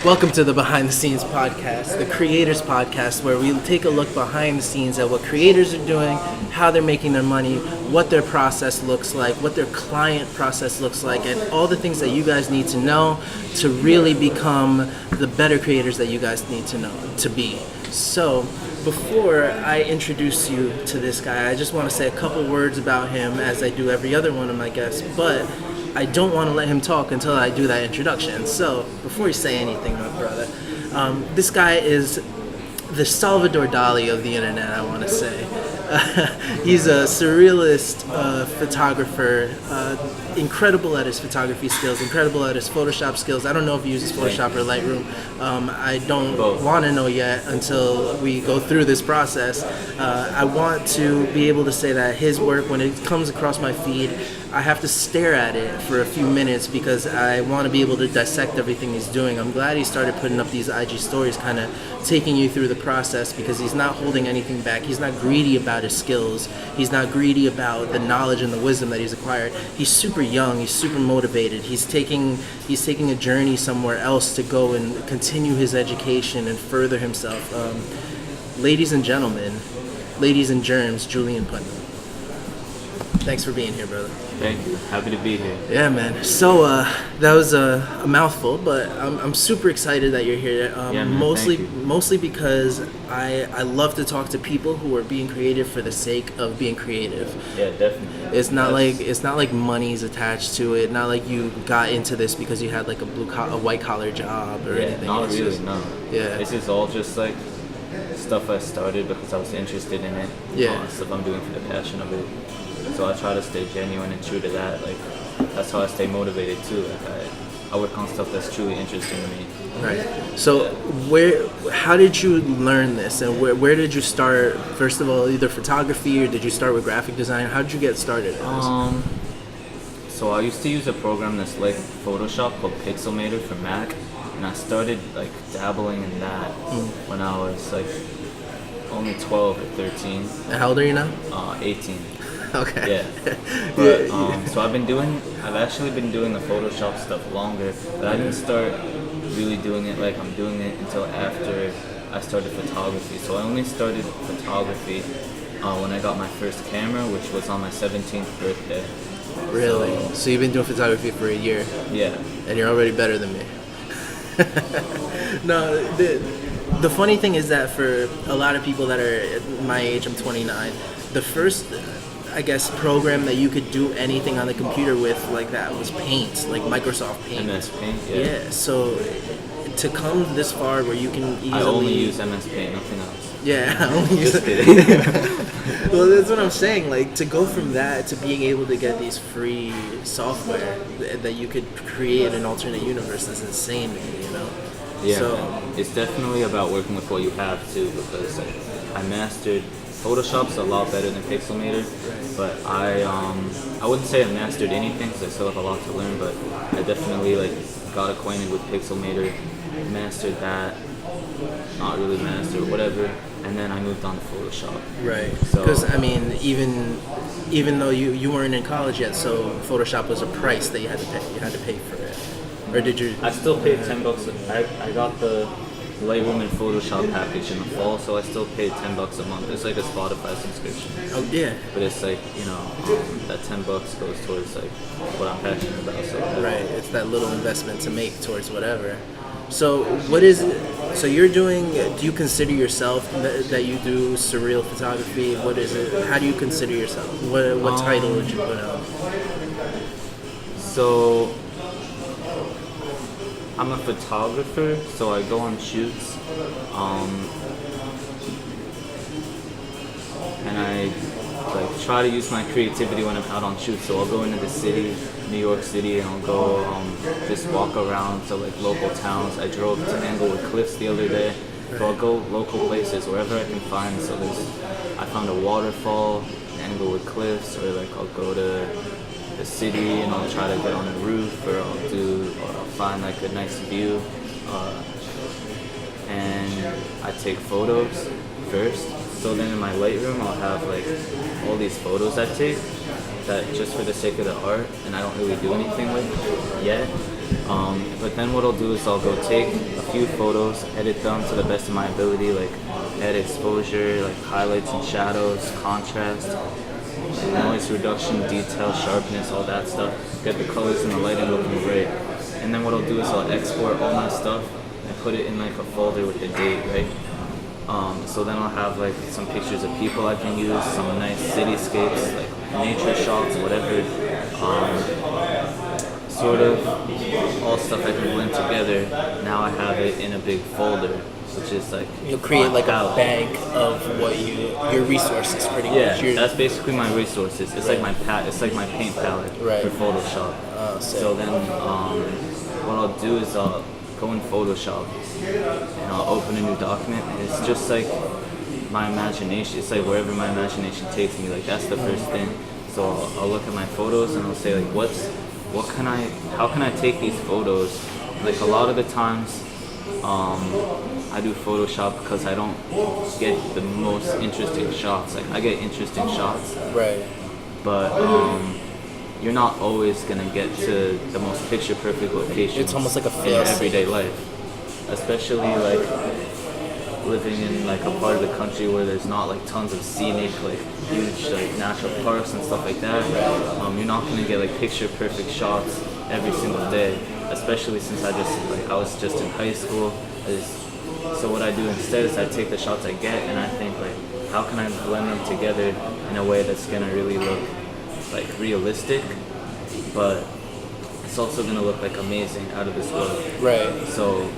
Welcome to the Behind the Scenes podcast, the creators podcast, where we take a look behind the scenes at what creators are doing, how they're making their money, what their process looks like, what their client process looks like, and all the things that you guys need to know to really become the better creators that you guys need to know to be. So, before I introduce you to this guy, I just want to say a couple words about him, as I do every other one of my guests, but I don't want to let him talk until I do that introduction. So, before you say anything, my brother, this guy is the Salvador Dali of the internet, I want to say. He's a surrealist photographer, incredible at his photography skills, incredible at his Photoshop skills. I don't know if he uses Photoshop or Lightroom. I don't want to know yet until we go through this process. I want to be able to say that his work, when it comes across my feed, I have to stare at it for a few minutes because I want to be able to dissect everything he's doing. I'm glad he started putting up these IG stories, kind of taking you through the process, because he's not holding anything back. He's not greedy about his skills. He's not greedy about the knowledge and the wisdom that he's acquired. He's super young. He's super motivated. He's taking a journey somewhere else to go and continue his education and further himself. Ladies and gentlemen, ladies and germs, Julian Putnam. Thanks for being here, brother. Thank you. Happy to be here. Yeah, man. So that was a mouthful, but I'm super excited that you're here. Yeah, man, mostly because I love to talk to people who are being creative for the sake of being creative. Yeah, definitely. It's not like money's attached to it. Not like you got into this because you had like a white collar job or anything. Not really. No. Yeah. This is all just like stuff I started because I was interested in it. Yeah. Stuff I'm doing for the passion of it. So I try to stay genuine and true to that. Like, that's how I stay motivated too. Like I work on stuff that's truly interesting to me. Right. So how did you learn this, and where did you start? First of all, either photography, or did you start with graphic design? How did you get started in this? So I used to use a program that's like Photoshop called Pixelmator for Mac, and I started like dabbling in that when I was like only 12 or 13. And how old are you now? 18. Okay. Yeah. But so I've actually been doing the Photoshop stuff longer, but I didn't start really doing it like I'm doing it until after I started photography. So I only started photography when I got my first camera, which was on my 17th birthday. Really? So you've been doing photography for a year? Yeah. And you're already better than me. No, the funny thing is that for a lot of people that are my age, I'm 29, the first, I guess, program that you could do anything on the computer with like that was Paint, like Microsoft Paint. MS Paint, yeah. Yeah, so to come this far where you can easily... I only use MS Paint, nothing else. Yeah, I only use Just kidding. Well, that's what I'm saying. Like, to go from that to being able to get these free software that you could create an alternate universe is insane to me, you know? Yeah, so, it's definitely about working with what you have too, because I mastered Photoshop's a lot better than Pixelmator, but I wouldn't say I mastered anything because I still have a lot to learn, but I definitely like got acquainted with Pixelmator, mastered that, not really mastered, whatever, and then I moved on to Photoshop. Right. So, because I mean, even though you weren't in college yet, so Photoshop was a price that you had to pay. You had to pay for it, or did you? I still paid $10. I got the Lightroom and Photoshop package in the fall, so I still paid $10 a month. It's like a Spotify subscription. Oh yeah. But it's like, you know, that $10 goes towards like what I'm passionate about. So right, it's that little investment to make towards whatever. So so you're doing? Do you consider yourself that you do surreal photography? What is it? How do you consider yourself? What title would you put out? So I'm a photographer, so I go on shoots, and I like try to use my creativity when I'm out on shoots. So I'll go into the city, New York City, and I'll go just walk around to like local towns. I drove to Englewood Cliffs the other day, so I'll go local places wherever I can find. So I found a waterfall, Englewood Cliffs, or like I'll go to the city and I'll try to get on a roof, or I'll find like a nice view, and I take photos first. So then in my Lightroom I'll have like all these photos I take that just for the sake of the art, and I don't really do anything with yet. But then what I'll do is I'll go take a few photos, edit them to the best of my ability, like add exposure, like highlights and shadows, contrast, noise reduction, detail, sharpness, all that stuff. Get the colors and the lighting looking great. And then what I'll do is I'll export all my stuff and put it in like a folder with the date, right? So then I'll have like some pictures of people I can use, some nice cityscapes, like nature shots, whatever. Sort of all stuff I can blend together. Now I have it in a big folder, which is like You'll create like a bank of what your resources, pretty much. Yeah, that's basically my resources. It's like it's like my paint palette for Photoshop. So then what I'll do is I'll go in Photoshop and I'll open a new document, and it's just like my imagination. It's like wherever my imagination takes me. Like that's the first thing. So I'll look at my photos and I'll say like, how can I take these photos? Like a lot of the times, I do Photoshop because I don't get the most interesting shots. Like I get interesting shots, right? But you're not always gonna get to the most picture perfect location. It's almost like a in everyday life, especially like living in like a part of the country where there's not like tons of scenic, like huge like natural parks and stuff like that. You're not gonna get like picture perfect shots every single day, especially since I was just in high school. So what I do instead is I take the shots I get and I think like, how can I blend them together in a way that's gonna really look like realistic, but it's also gonna look like amazing, out of this world. Right. So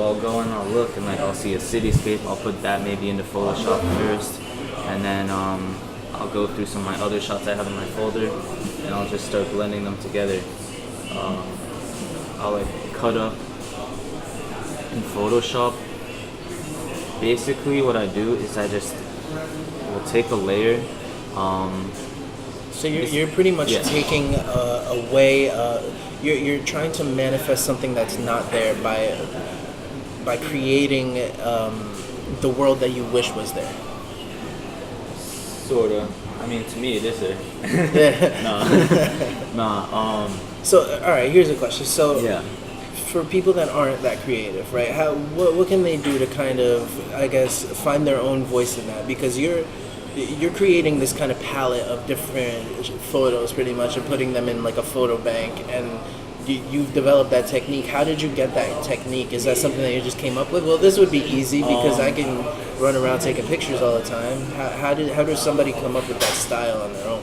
I'll go and I'll look and like I'll see a cityscape. I'll put that maybe into Photoshop first, and then I'll go through some of my other shots I have in my folder, and I'll just start blending them together. I'll like cut up in Photoshop. Basically, what I do is I just will take a layer. So you're pretty much taking away. You're trying to manifest something that's not there by creating the world that you wish was there. Sorta. I mean, to me, it is there. Nah. So, all right. Here's a question. So, Yeah. for people that aren't that creative, right? What can they do to kind of, I guess, find their own voice in that? Because you're creating this kind of palette of different photos, pretty much, and putting them in like a photo bank, and you've developed that technique. How did you get that technique? Is that something that you just came up with? Well, this would be easy because I can run around taking pictures all the time. How does somebody come up with that style on their own?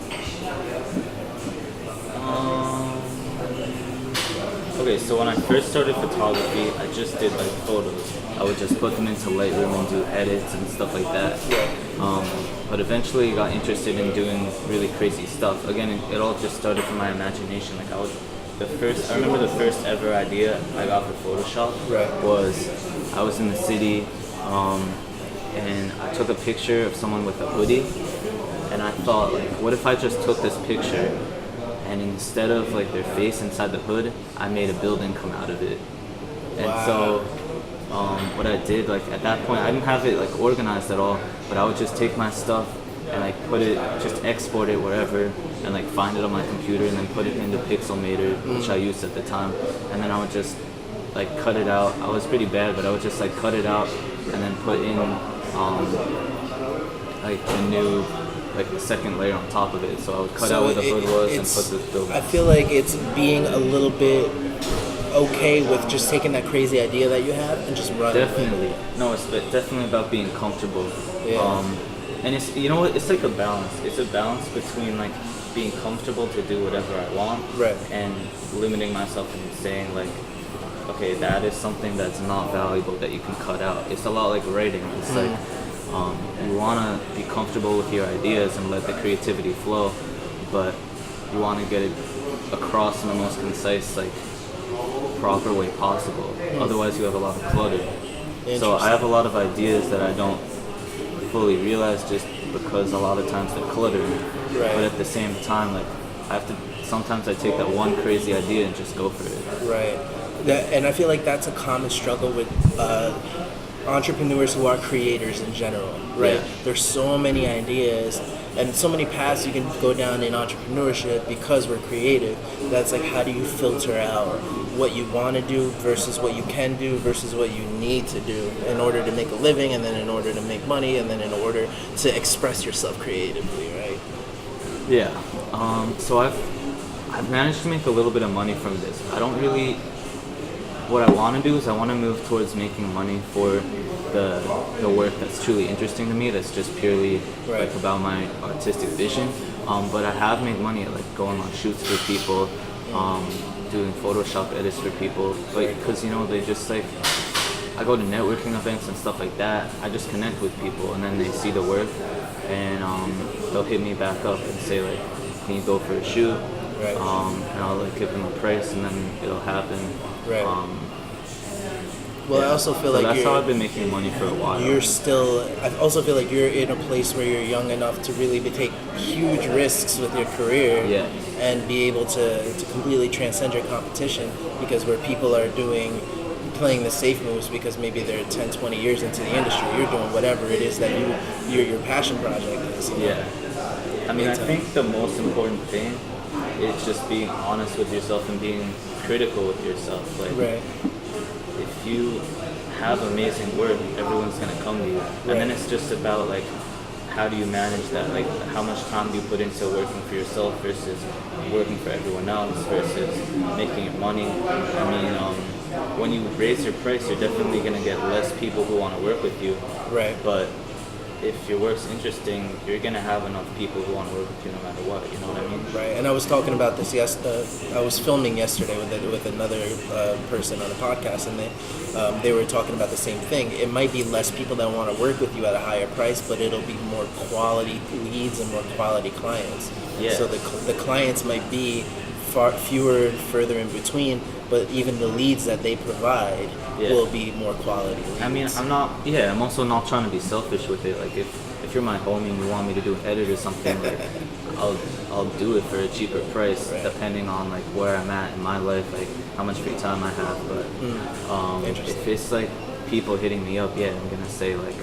Okay, so when I first started photography, I just did like photos. I would just put them into Lightroom and do edits and stuff like that. But eventually I got interested in doing really crazy stuff. Again, it all just started from my imagination. Like I remember the first ever idea I got for Photoshop was I was in the city and I took a picture of someone with a hoodie, and I thought like, what if I just took this picture and instead of like their face inside the hood, I made a building come out of it. And so what I did, like at that point, I didn't have it like organized at all, but I would just take my stuff and like just export it wherever, and like find it on my computer and then put it into Pixelmator, which I used at the time, and then I would just like cut it out. I was pretty bad, but I would just like cut it out and then put in like the new, like the second layer on top of it. So I would cut out where the hood was and put this building. I feel like it's being a little bit okay with just taking that crazy idea that you have and just running. Definitely. No, it's definitely about being comfortable. And it's, you know what, it's like a balance. It's a balance between like being comfortable to do whatever I want, and limiting myself and saying like, okay, that is something that's not valuable that you can cut out. It's a lot like writing. It's like you want to be comfortable with your ideas and let the creativity flow, but you want to get it across in the most concise, like proper way possible. Otherwise you have a lot of clutter. So I have a lot of ideas that I don't fully realize just because a lot of times they're cluttered. But at the same time, like sometimes I take that one crazy idea and just go for it. And I feel like that's a common struggle with entrepreneurs who are creators in general, There's so many ideas, and so many paths you can go down in entrepreneurship because we're creative. That's like, how do you filter out what you want to do versus what you can do versus what you need to do in order to make a living, and then in order to make money, and then in order to express yourself creatively, right? Yeah. So I've managed to make a little bit of money from this. I don't really. What I want to do is I want to move towards making money for the work that's truly interesting to me. That's just purely like about my artistic vision. But I have made money at like going on shoots for people, doing Photoshop edits for people. Like, because they just like, I go to networking events and stuff like that. I just connect with people, and then they see the work, and they'll hit me back up and say like, can you go for a shoot? Right. And I'll like give them a price, and then it'll happen. Right. Well, I also feel so like that's how I've been making money for a while. I also feel like you're in a place where you're young enough to really take huge risks with your career, and be able to completely transcend your competition, because where people are playing the safe moves because maybe they're 10, 20 years into the industry, you're doing whatever it is that your passion project is. Yeah. I mean, I think the most important thing is just being honest with yourself and being critical with yourself. Like, if you have amazing work, everyone's gonna come to you, and then it's just about like, how do you manage that? Like, how much time do you put into working for yourself versus working for everyone else versus making your money? I mean, when you raise your price, you're definitely gonna get less people who want to work with you. Right. But if your work's interesting, you're gonna have enough people who want to work with you no matter what. You know what I mean? Right. And I was talking about this. I was filming yesterday with another person on a podcast, and they were talking about the same thing. It might be less people that want to work with you at a higher price, but it'll be more quality leads and more quality clients. Yeah. So the clients might be far fewer and further in between, but even the leads that they provide will be more quality leads. I mean, I'm also not trying to be selfish with it. Like, if you're my homie and you want me to do an edit or something, like, I'll do it for a cheaper price, depending on like where I'm at in my life, like how much free time I have. But if it's like people hitting me up, I'm gonna say like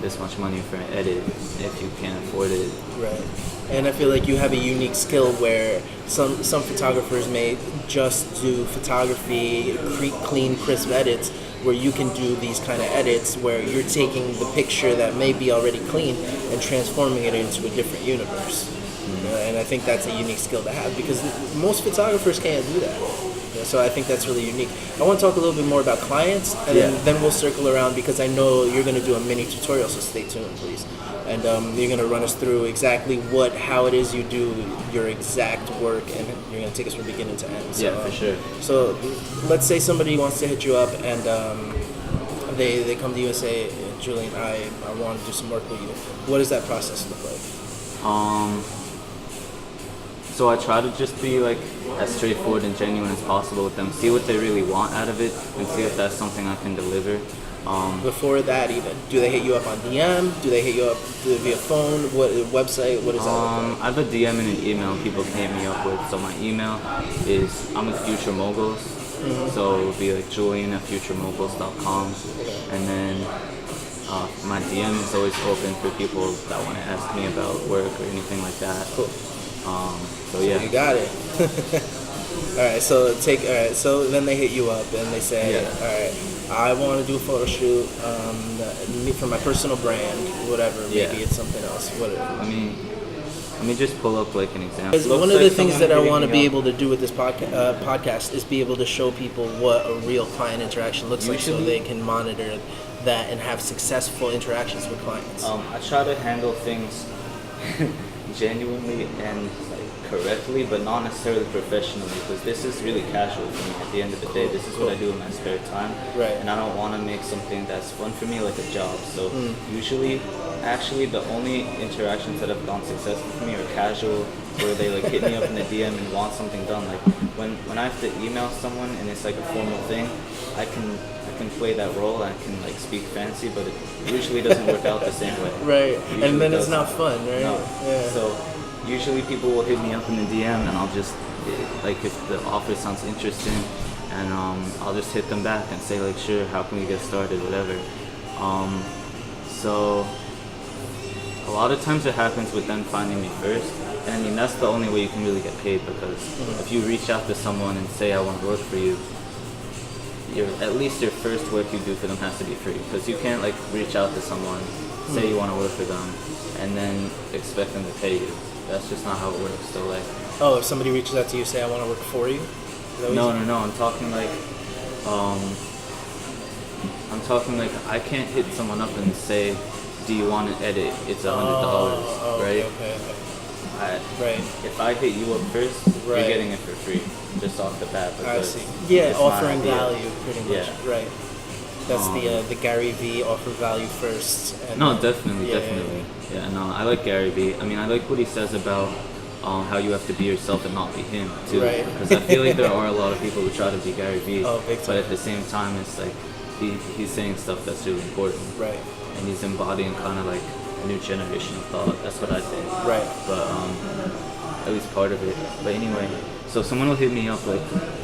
this much money for an edit if you can't afford it. Right. And I feel like you have a unique skill where some photographers may just do photography, clean, crisp edits, where you can do these kind of edits where you're taking the picture that may be already clean and transforming it into a different universe. And I think that's a unique skill to have, because most photographers can't do that. So I think that's really unique. I want to talk a little bit more about clients, and then we'll circle around, because I know you're going to do a mini tutorial, so stay tuned, please. And you're going to run us through exactly how it is you do your exact work, and you're going to take us from beginning to end. So, for sure. So let's say somebody wants to hit you up, and they come to you and say, Julian, I want to do some work with you. What does that process look like? So I try to just be like as straightforward and genuine as possible with them, see what they really want out of it, and see if that's something I can deliver. Before that, even, do they hit you up on DM? Do they hit you up via phone? What website? What is that? I have a DM and an email people can hit me up with. So my email is I'm with Future Moguls, so it would be like Julian@futuremoguls.com, and then my DM is always open for people that want to ask me about work or anything like that. Cool. So you got it. All right. So then they hit you up and they say, all right, I want to do a photo shoot for my personal brand, whatever. Maybe it's something else. Whatever. I mean, let me just pull up like an example. One of the things that I want to be able to do with this podcast is be able to show people what a real client interaction looks like, so they can monitor that and have successful interactions with clients. I try to handle things genuinely and correctly, but not necessarily professionally, because this is really casual for me. At the end of the day, this is what I do in my spare time, and I don't want to make something that's fun for me like a job. So usually, actually, the only interactions that have gone successful for me are casual, where they like hit me up in the DM and want something done. Like when I have to email someone and it's like a formal thing, I can play that role. I can like speak fancy, but it usually doesn't work out the same way. Right, and then it's not fun, right? No. Yeah. So usually people will hit me up in the DM, and I'll just like, if the offer sounds interesting, and I'll just hit them back and say like, sure, how can we get started, whatever. So a lot of times it happens with them finding me first. And I mean, that's the only way you can really get paid, because if you reach out to someone and say, I want to work for you, at least your first work you do for them has to be free. Because you can't like reach out to someone, say you want to work for them, and then expect them to pay you. That's just not how it works. So like, Oh, if somebody reaches out to you, say, I want to work for you? Is that what you said? no. I'm talking like I can't hit someone up and say, do you want to edit? It's $100, right? Okay. Right. If I hit you up first, you're getting it for free, just off the bat. I see. Yeah, it's offering my idea. value, pretty much. Yeah. Right. That's the Gary V offer value first. And No, then- definitely. Yeah, no, I like Gary Vee. I mean, I like what he says about how you have to be yourself and not be him, too. Right. Because I feel like there are a lot of people who try to be Gary Vee, Oh, big time. but at the same time, it's like he's saying stuff that's really important. Right. And he's embodying kind of like a new generation of thought. That's what I think. Right. But at least part of it. But anyway, so someone will hit me up. Like,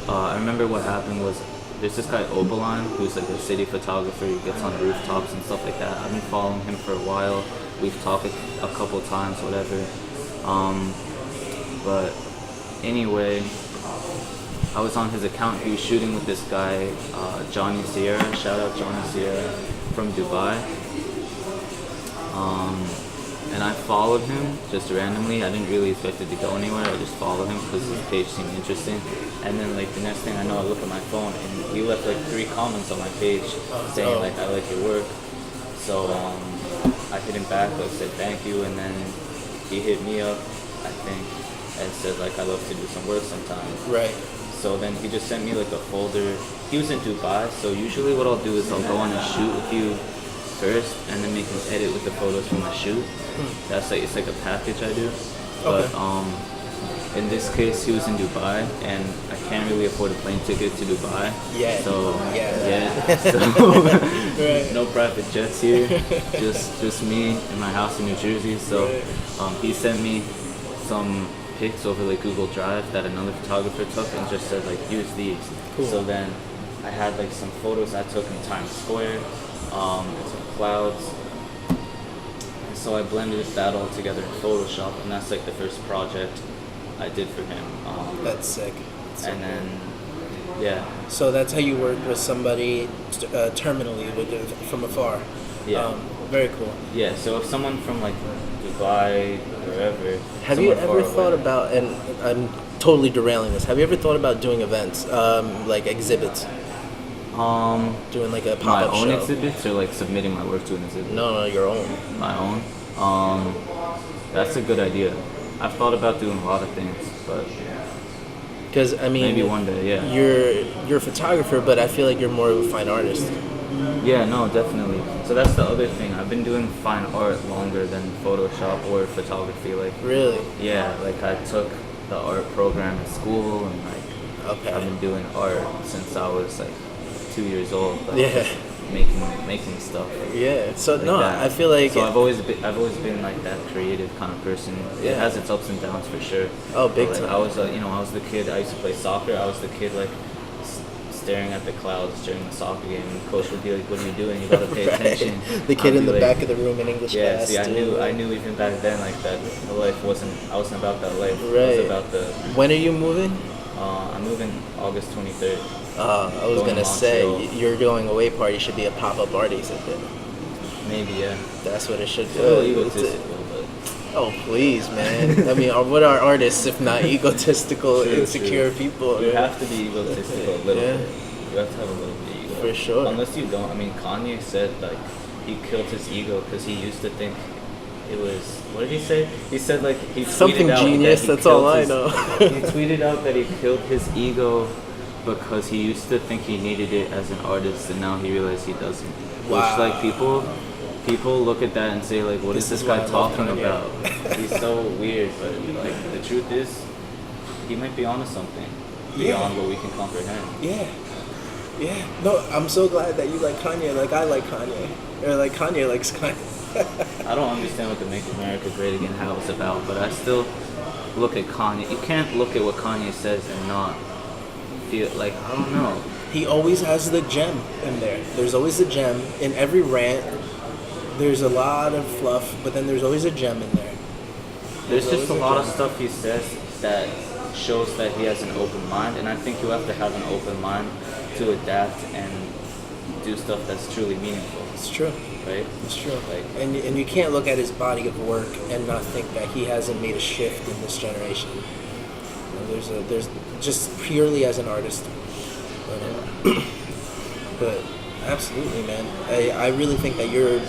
I remember what happened was there's this guy Obeline who's like a city photographer. He gets on rooftops and stuff like that. I've been following him for a while. We've talked a couple times, whatever. But anyway, I was on his account. He was shooting with this guy, Johnny Sierra. Shout out Johnny Sierra from Dubai. And I followed him just randomly. I didn't really expect it to go anywhere. I just followed him because his page seemed interesting. And then like the next thing I know, I look at my phone and he left like 3 comments on my page saying like, I like your work. So I hit him back, like said thank you, and then he hit me up, I think, and said like, I love to do some work sometime. Right. So then he just sent me like a folder. He was in Dubai, so usually what I'll do is I'll go on a shoot with you first, and then make him edit with the photos from my shoot. That's like, it's like a package I do. But in this case, he was in Dubai, and I can't really afford a plane ticket to Dubai. Yeah. So Yeah. So Right. no private jets here. just me in my house in New Jersey. So he sent me some pics over like Google Drive that another photographer took, and just said like, use these. Cool. So then I had like some photos I took in Times Square, and some clouds. And so I blended that all together in Photoshop, and that's like the first project I did for him. That's sick. And then, yeah. So that's how you work with somebody terminally, from afar. Yeah. Very cool. Yeah, so if someone from like Dubai, wherever. Have you someone far ever thought away- about, and I'm totally derailing this, have you ever thought about doing events, like exhibits? Doing like a my pop-up own show? exhibits, or like submitting my work to an exhibit? No, your own. My own? That's a good idea. I've thought about doing a lot of things, but Because I mean, maybe one day, yeah. You're a photographer, but I feel like you're more of a fine artist. Yeah, no, definitely. So that's the other thing. I've been doing fine art longer than Photoshop or photography. Like, Really? yeah, like I took the art program in school, and like Okay. I've been doing art since I was like 2 years old. Like, Yeah. just making stuff. Yeah. So Like no, that. I feel like. So I've always been like that creative kind of person. Yeah. It has its ups and downs for sure. Oh, big But, like, time. I was I was the kid. I used to play soccer. I was the kid like staring at the clouds during the soccer game, and the coach would be like, "What are you doing? You gotta pay Right. attention." The kid I'd in be the like, back of the room in English Yeah, class. see, I too. knew even back then like that the life I wasn't about that life. It Right. was about the. When are you moving? I'm moving August 23rd. I was Going gonna to say Montreal. your going away party should be a pop-up artist. Maybe, yeah. That's what it should It's a little be. egotistical, but Oh please, man! I mean, what are artists if not egotistical, True, insecure true. people? You have to be egotistical a little Yeah. bit. You have to have a little bit of ego. For sure. Unless you don't. I mean, Kanye said like he killed his ego because he used to think it was. What did he say? He said like he Something tweeted out genius, that he that's all killed I his- know. He tweeted out that he killed his ego because he used to think he needed it as an artist, and now he realized he doesn't. Wow. Which like people look at that and say like, what This is is this why guy I love talking Kanye. about? He's so weird, but like the truth is, he might be onto something beyond what we can comprehend. Yeah. Yeah. No, I'm so glad that you like Kanye. Like I like Kanye, or like Kanye likes Kanye. I don't understand what the Make America Great Again hat was about, but I still look at Kanye. You can't look at what Kanye says and not feel like, I don't know. He always has the gem in there. There's always a gem in every rant. there's a lot of fluff, but then there's always a gem in there. There's just a always lot of gem. stuff he says that shows that he has an open mind, and I think you have to have an open mind to adapt and do stuff that's truly meaningful, It's true. right? It's true. Like, And you can't look at his body of work and not think that he hasn't made a shift in this generation. You know, there's just purely as an artist. But absolutely, man. I really think that you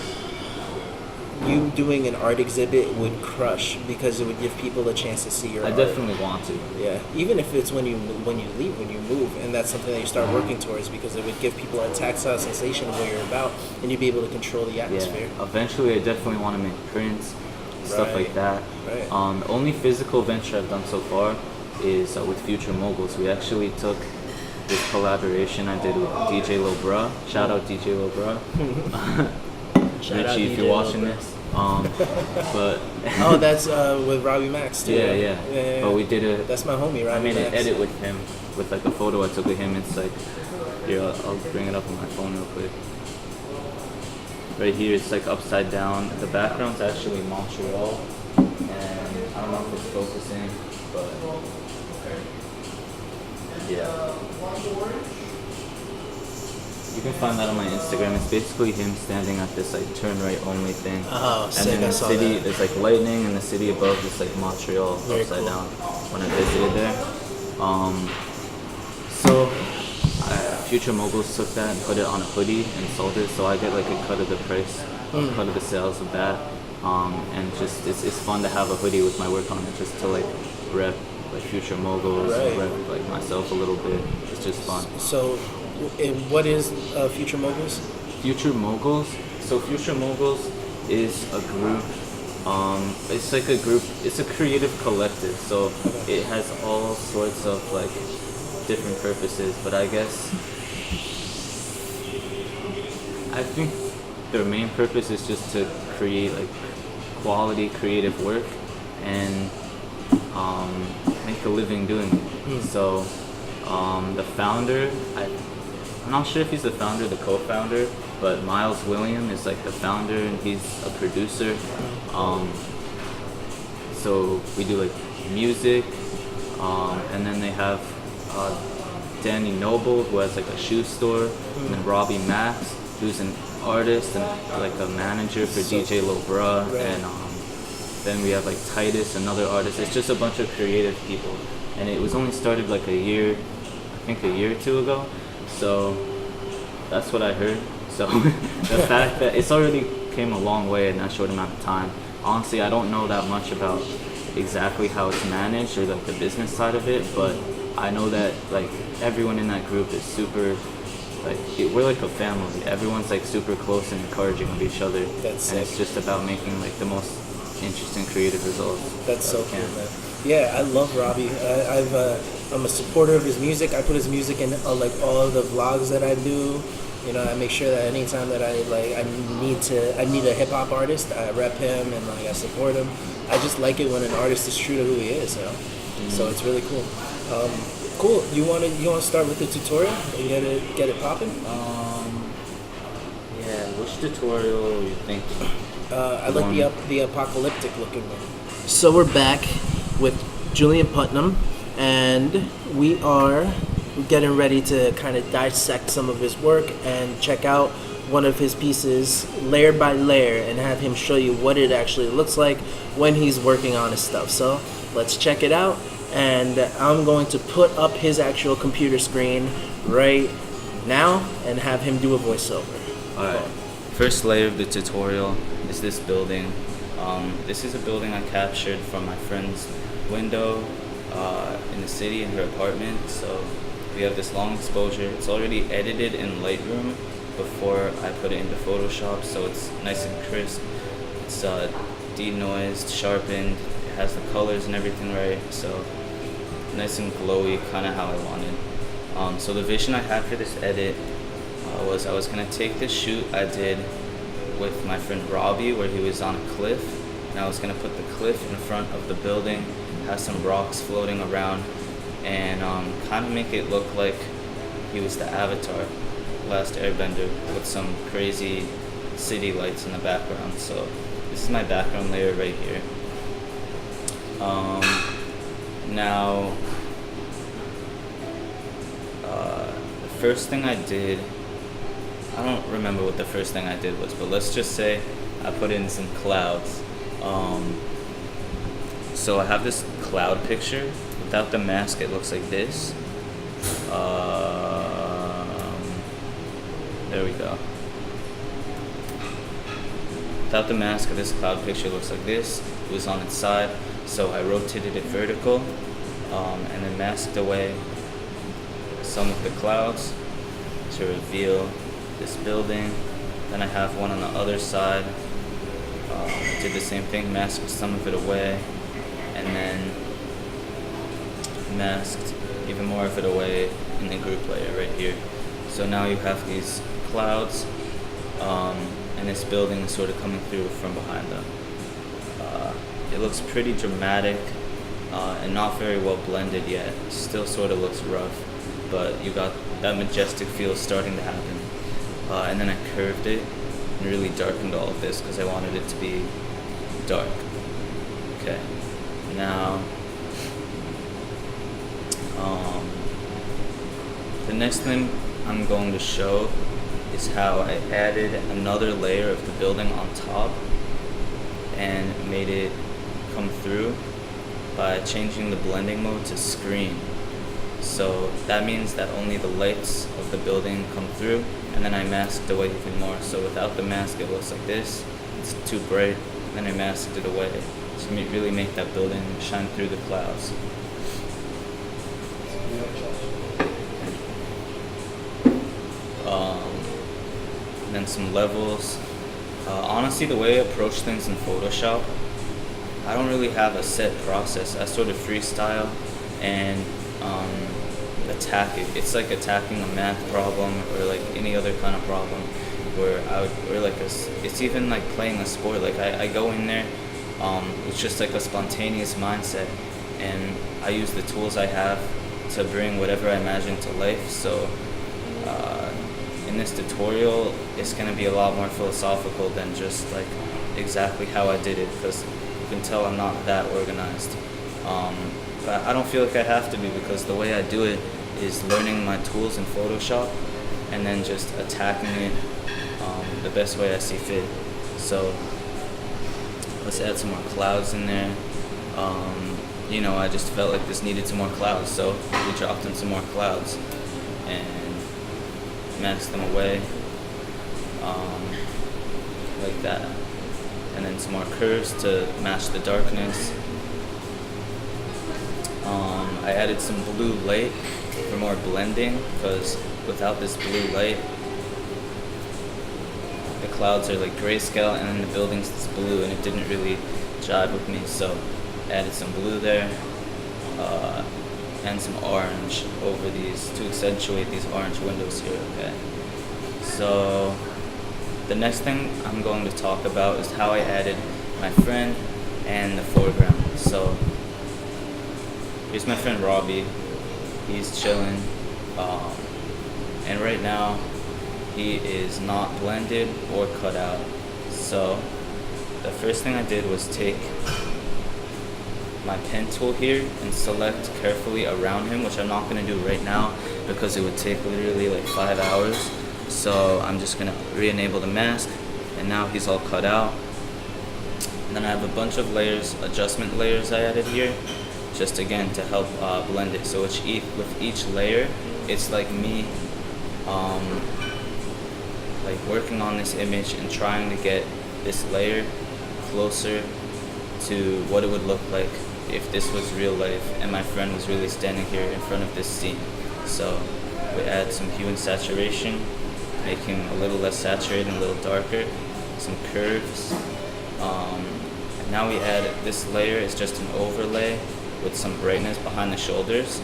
doing an art exhibit would crush because it would give people a chance to see your I art. definitely want to. Yeah, even if it's when you leave, when you move, and that's something that you start working towards, because it would give people a tactile sensation of what you're about, and you'd be able to control the atmosphere. Yeah, eventually I definitely want to make prints, stuff Right. like that. Right. The only physical venture I've done so far is with Future Moguls. We actually took this collaboration I did with DJ Lil Bruh. Shout out DJ Lil Bruh. Shout out Richie, if DJ you're watching Lil Bruh. this. But Oh, that's with Robbie Max too. yeah, right? yeah. But we did a. That's my homie, Robbie I made Max. an edit with him, with like a photo I took of him. It's like, here, I'll bring it up on my phone real quick. Right here, it's like upside down. The background's actually Montreal, and I don't know if it's focusing, but yeah. You can find that on my Instagram. It's basically him standing at this like turn right only thing. Oh, and sick, then I the saw city, that. there's like lightning, and the city above is like Montreal Very upside cool. down. When I visited there, so Future Moguls took that and put it on a hoodie and sold it. So I get like a cut of the price, a cut of the sales of that. And just it's fun to have a hoodie with my work on it, just to like rep like Future Moguls, Right. rep like myself a little bit. It's just fun. So, what is Future Moguls? Future Moguls. So Future Moguls is a group. It's like a group. It's a creative collective. So it has all sorts of like different purposes. But I guess I think their main purpose is just to create like quality creative work and make a living doing it. So the founder, I'm not sure if he's the founder or the co-founder, but Miles William is like the founder and he's a producer. So we do like music, and then they have Danny Noble, who has like a shoe store, and then Robbie Max, who's an artist and like a manager for DJ Lil Bruh, Right. and then we have like Titus, another artist. It's just a bunch of creative people, and it was only started like a year or two ago. So that's what I heard. So the fact that it's already came a long way in that short amount of time. Honestly, I don't know that much about exactly how it's managed or like the business side of it, but I know that like everyone in that group is super, like we're like a family. Everyone's like super close and encouraging of each other. That's and sick. it's just about making like the most interesting creative results. That's so that we cool, can. man. Yeah, I love Robbie. I'm a supporter of his music. I put his music in like all of the vlogs that I do. You know, I make sure that anytime that I need a hip hop artist, I rep him and like I support him. I just like it when an artist is true to who he is. You know, so it's really cool. Cool. You want to start with the tutorial and get it popping? Yeah, which tutorial are you thinking? I like the apocalyptic looking one. So we're back with Julian Putnam, and we are getting ready to kind of dissect some of his work and check out one of his pieces layer by layer and have him show you what it actually looks like when he's working on his stuff. So let's check it out, and I'm going to put up his actual computer screen right now and have him do a voiceover. Alright, first layer of the tutorial is this building. This is a building I captured from my friend's window in the city in her apartment. So we have this long exposure. It's already edited in Lightroom before I put it into Photoshop, so it's nice and crisp. It's denoised, sharpened. It has the colors and everything right, so nice and glowy, kind of how I wanted. So the vision I had for this edit was I was gonna take this shoot I did with my friend Robbie where he was on a cliff, and I was gonna put the cliff in front of the building, have some rocks floating around, and kind of make it look like he was the Avatar, Last Airbender, with some crazy city lights in the background. So this is my background layer right here. Now, the first thing I did, I don't remember what the first thing I did was, but let's just say I put in some clouds. So I have this cloud picture. Without the mask, it looks like this. There we go. Without the mask, this cloud picture looks like this. It was on its side, so I rotated it vertical, and then masked away some of the clouds to reveal this building. Then I have one on the other side. Did the same thing, masked some of it away, and then masked even more of it away in the group layer right here. So now you have these clouds, and this building is sort of coming through from behind them. It looks pretty dramatic and not very well blended yet. Still sort of looks rough, but you got that majestic feel starting to happen. And then I curved it and really darkened all of this because I wanted it to be dark. Okay, now the next thing I'm going to show is how I added another layer of the building on top and made it come through by changing the blending mode to screen. So that means that only the lights of the building come through, and then I masked away even more. So without the mask, it looks like this. It's too bright, and I masked it away to really make that building shine through the clouds. And then some levels. Honestly, the way I approach things in Photoshop, I don't really have a set process. I sort of freestyle and attack it. It's like attacking a math problem or like any other kind of problem, where it's even like playing a sport. Like I go in there, it's just like a spontaneous mindset, and I use the tools I have to bring whatever I imagine to life. So in this tutorial, it's going to be a lot more philosophical than just like exactly how I did it, because you can tell I'm not that organized. But I don't feel like I have to be, because the way I do it is learning my tools in Photoshop and then just attacking it the best way I see fit. So let's add some more clouds in there. I just felt like this needed some more clouds, so we dropped in some more clouds and masked them away like that, and then some more curves to match the darkness. I added some blue light for more blending, because without this blue light, the clouds are like grayscale and then the building's this blue, and it didn't really jive with me. So I added some blue there, and some orange over these to accentuate these orange windows here. Okay, so the next thing I'm going to talk about is how I added my friend and the foreground. So here's my friend Robbie. He's chilling, and right now he is not blended or cut out. So the first thing I did was take my pen tool here and select carefully around him, which I'm not going to do right now because it would take literally like 5 hours. So I'm just going to re-enable the mask, and now he's all cut out. And then I have a bunch of layers, adjustment layers I added here, just again to help blend it. So with each layer, it's like me like working on this image and trying to get this layer closer to what it would look like if this was real life and my friend was really standing here in front of this scene. So we add some hue and saturation, make him a little less saturated, a little darker, some curves. And now we add this layer is just an overlay with some brightness behind the shoulders,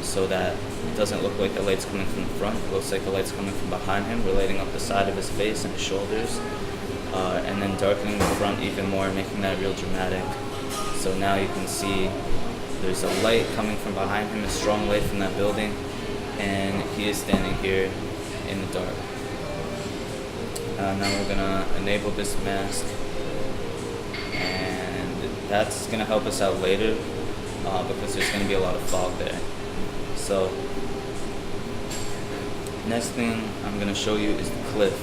so that it doesn't look like the light's coming from the front. It looks like the light's coming from behind him, relating up the side of his face and his shoulders, and then darkening the front even more, making that real dramatic. So now you can see there's a light coming from behind him, a strong light from that building, and he is standing here in the dark. Now we're gonna enable this mask, and that's gonna help us out later because there's gonna be a lot of fog there. So next thing I'm gonna show you is the cliff.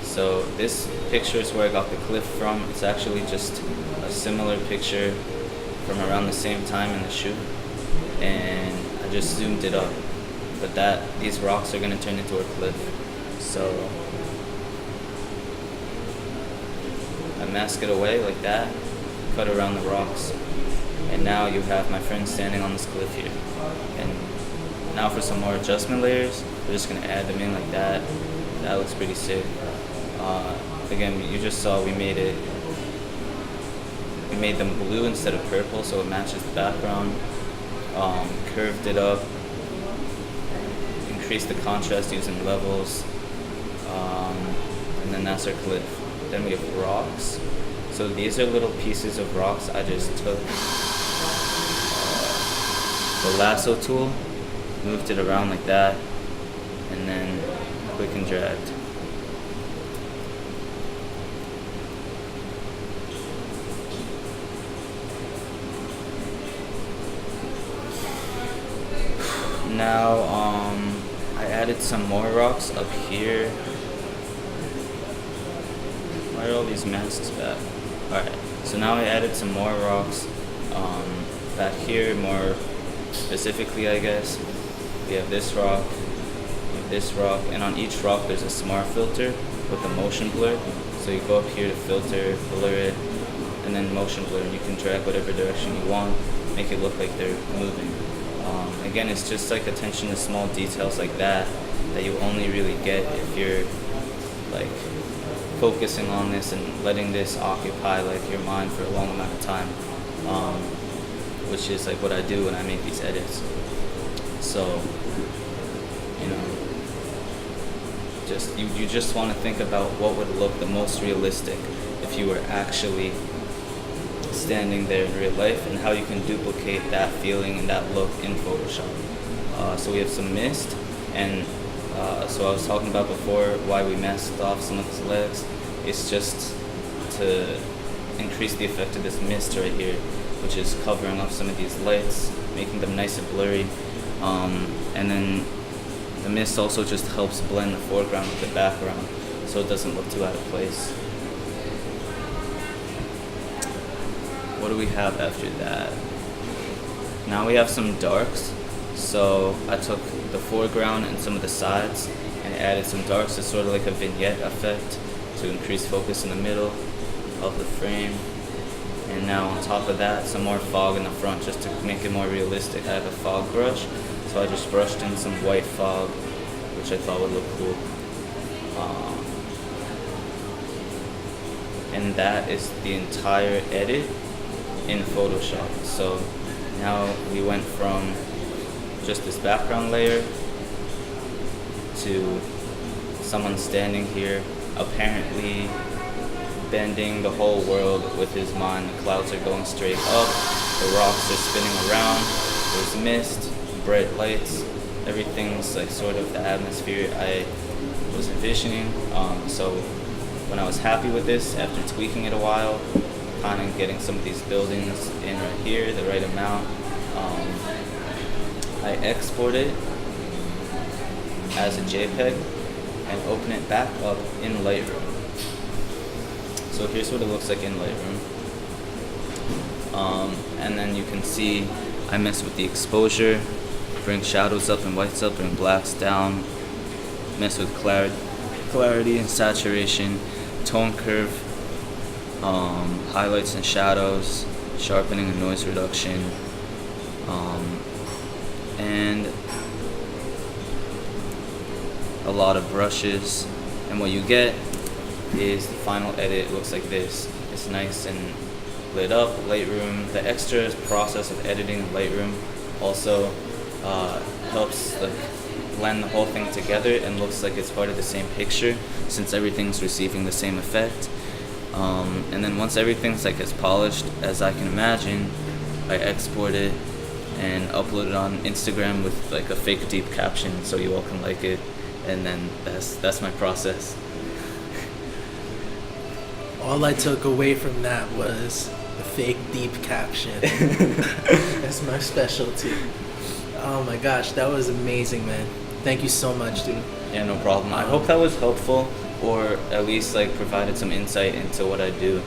So this picture is where I got the cliff from. It's actually just a similar picture from around the same time in the shoot, and I just zoomed it up. But these rocks are gonna turn into a cliff. So I mask it away like that, cut around the rocks, and now you have my friend standing on this cliff here. And now for some more adjustment layers, we're just gonna add them in like that. That looks pretty sick. Again, you just saw we made them blue instead of purple, so it matches the background. Curved it up, increased the contrast using levels, and then that's our cliff. Then we have rocks. So these are little pieces of rocks. I just took the lasso tool, moved it around like that, and then click and dragged. Now I added some more rocks up here. Why are all these masks back? Alright, so now I added some more rocks back here, more specifically I guess. We have this rock, and on each rock there's a smart filter with a motion blur. So you go up here to filter, blur it, and then motion blur, and you can drag whatever direction you want, make it look like they're moving. Again, it's just like attention to small details like that you only really get if you're like focusing on this and letting this occupy like your mind for a long amount of time, which is like what I do when I make these edits. So, you know, you just want to think about what would look the most realistic if you were actually standing there in real life, and how you can duplicate that feeling and that look in Photoshop. So we have some mist, and so I was talking about before why we masked off some of his legs. It's just to increase the effect of this mist right here, which is covering up some of these lights, making them nice and blurry. And then the mist also just helps blend the foreground with the background, so it doesn't look too out of place. What do we have after that? Now we have some darks. So I took the foreground and some of the sides and added some darks. It's sort of like a vignette effect to increase focus in the middle of the frame. And now on top of that, some more fog in the front just to make it more realistic. I have a fog brush, so I just brushed in some white fog, which I thought would look cool. And that is the entire edit in Photoshop. So now we went from just this background layer to someone standing here, apparently bending the whole world with his mind. The clouds are going straight up, the rocks are spinning around, there's mist, bright lights, everything's like sort of the atmosphere I was envisioning. So when I was happy with this, after tweaking it a while, kind of getting some of these buildings in right here, the right amount, I export it as a JPEG and open it back up in Lightroom. So here's what it looks like in Lightroom. And then you can see I mess with the exposure, bring shadows up and whites up, bring blacks down, mess with clarity and saturation, tone curve, highlights and shadows, sharpening and noise reduction, and a lot of brushes. And what you get is the final edit. It looks like this. It's nice and lit up. Lightroom, the extra process of editing in Lightroom also helps like blend the whole thing together and looks like it's part of the same picture, since everything's receiving the same effect. And then once everything's like as polished as I can imagine, I export it and upload it on Instagram with like a fake deep caption so you all can like it, and then that's my process. All I took away from that was the fake deep caption. That's my specialty. Oh my gosh, that was amazing, man. Thank you so much, dude. Yeah, no problem. I hope that was helpful, or at least like provided some insight into what I do.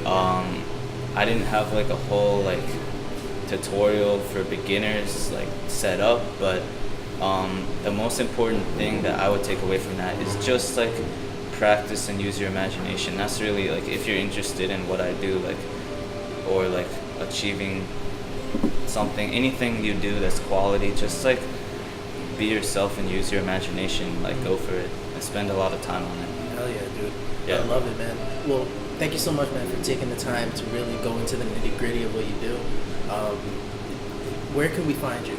I didn't have like a whole like tutorial for beginners like set up, but the most important thing that I would take away from that is just like practice and use your imagination. That's really like, if you're interested in what I do, like, or like achieving something, anything you do that's quality, just like be yourself and use your imagination. Like, go for it and spend a lot of time on it. Hell yeah, dude. Yeah. I love it, man. Well, thank you so much, man, for taking the time to really go into the nitty gritty of what you do. Where can we find you?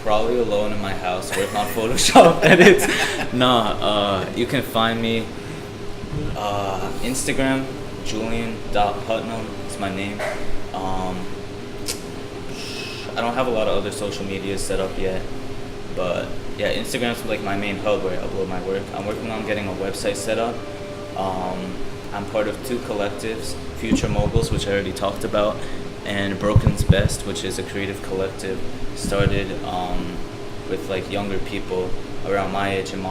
Probably alone in my house working on Photoshop edits. You can find me Instagram, Julian.Putnam is my name. I don't have a lot of other social media set up yet, but yeah, Instagram's like my main hub where I upload my work. I'm working on getting a website set up. I'm part of 2 collectives, Future Moguls, which I already talked about, and Broken's Best, which is a creative collective started with like younger people around my age in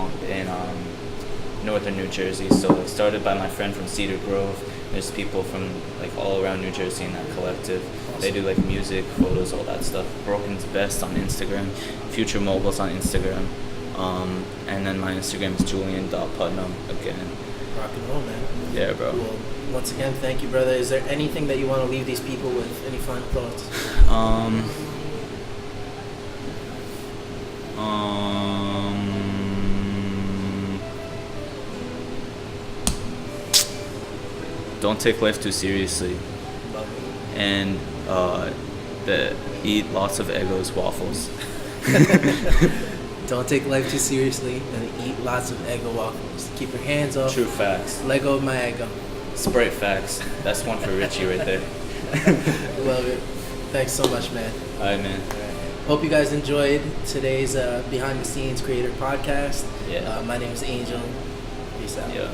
northern New Jersey. So it started by my friend from Cedar Grove. There's people from like all around New Jersey in that collective. Awesome. They do like music, photos, all that stuff. Broken's Best on Instagram, Future Moguls on Instagram, and then my Instagram is Julian.Putnam again. Rock and roll, man. Yeah, bro. Well, once again, thank you, brother. Is there anything that you want to leave these people with? Any final thoughts? Don't take life too seriously. Love it. And eat lots of Eggo's waffles. Don't take life too seriously and eat lots of Eggo waffles. Keep your hands off. True facts. Let go of my Eggo. Sprite facts. That's one for Richie right there. Love it. Thanks so much, man. All right, man. All right. Hope you guys enjoyed today's Behind the Scenes Creator Podcast. Yeah. My name is Angel. Peace out. Yeah.